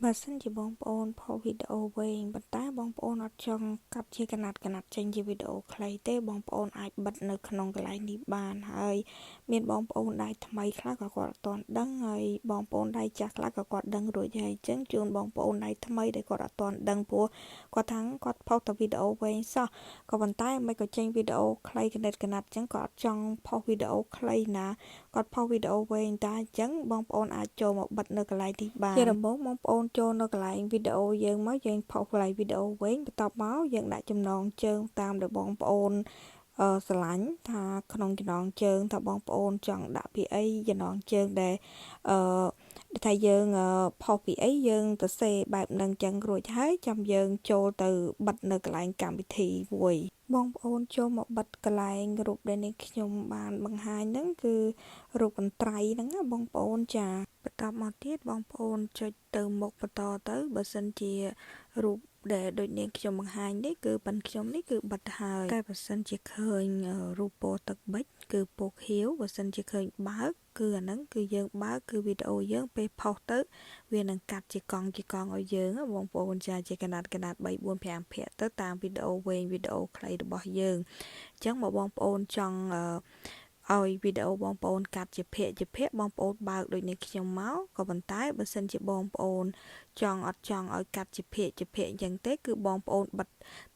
បើសិនជាបងប្អូនផុសវីដេអូវែងប៉ុន្តែបងប្អូនអត់ចង់កាត់ជាកណាត់ចេញជាវីដេអូខ្លីទេបងប្អូនអាចបិទនៅក្នុងកន្លែងនេះបានហើយមានបងប្អូនដៃថ្មីខ្លះក៏គាត់អត់ទាន់ដឹងហើយបងប្អូនដៃចាស់ខ្លះក៏គាត់ដឹងរួចហើយអញ្ចឹងជូនបងប្អូនដៃថ្មីដែលគាត់អត់ទាន់ដឹងព្រោះគាត់ថាគាត់ផុសតែវីដេអូវែងសោះក៏ប៉ុន្តែមិនក៏ចេញវីដេអូខ្លីកណាត់អញ្ចឹងក៏អត់ចង់ផុសវីដេអូខ្លីណាគាត់ផុសវីដេអូវែងតែអញ្ចឹងបងប្អូនអាចចូលមកបិទនៅកន្លែងនេះបានជាដំបូងបងប្អូនចូលនៅកន្លែងវីដេអូយើងមកយើងផុសកន្លែងវីដេអូវែងបន្ទាប់មកយើងដាក់ចំណងជើងតាមដែលបងប្អូនស្រឡាញ់ថាក្នុងចំណងជើងថាបងប្អូនចង់ដាក់ពីអីចំណងជើងដែលថាយើងផុសពីអីយើងទៅសេបែបនឹងចឹងរួចហើយចាំយើងចូលទៅបិទនៅកន្លែងកម្មវិធីមួយបងប្អូនចូលមកបិទកន្លែងរូបដែលនេះខ្ញុំបានបង្ហាញហ្នឹងគឺរូបបន្ត្រៃហ្នឹងណាបងប្អូនចាបន្តមកទៀតបងប្អូនចុចទៅមុខបន្តទៅបើសិនជារូបដែលដូចនាងខ្ញុំបង្ហាញនេះគឺប៉ិនខ្ញុំនេះគឺបិទហើយតែបើសិនជាឃើញរូបពណ៌ទឹកប៊ិចគឺពណ៌ខៀវបើសិនជាឃើញបើកគឺអាហ្នឹងគឺយើងបើកគឺវីដេអូយើងពេលផុសទៅវានឹងកាត់ជាកង់ឲ្យយើងបងប្អូនចាជាកណាត់ 3 4 5ភាគទៅតាមវីដេអូវែងវីដេអូខ្លីរបស់យើងអញ្ចឹងមកបងប្អូនចង់ឲ្យវីដេអូបងប្អូនកាត់ជាភាគបងប្អូនបើកដូចនេះខ្ញុំមកក៏ប៉ុន្តែបើសិនជាបងប្អូនអត់ចង់ឲ្យកាត់ជាភាគអញ្ចឹងទេគឺបងប្អូនបិទ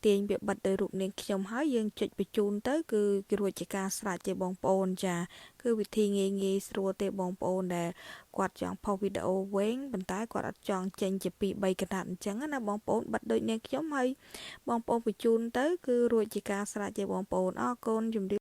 ទាញវាបិទដោយរូបនាងខ្ញុំហើយយើងចុចបញ្ជូនទៅគឺរួចជាការស្រេចទេបងប្អូនចាគឺវិធីងាយស្រួលទេបងប្អូនដែលគាត់ចង់ផុសវីដេអូវែងប៉ុន្តែគាត់អត់ចង់ចេញជា2 3កណាត់អញ្ចឹងណាបងប្អូនបិទដូចនាងខ្ញុំហើយបងប្អូនបញ្ជូនទៅគឺរួចជាការស្រេចទេបងប្អូនអរគុណជំរាប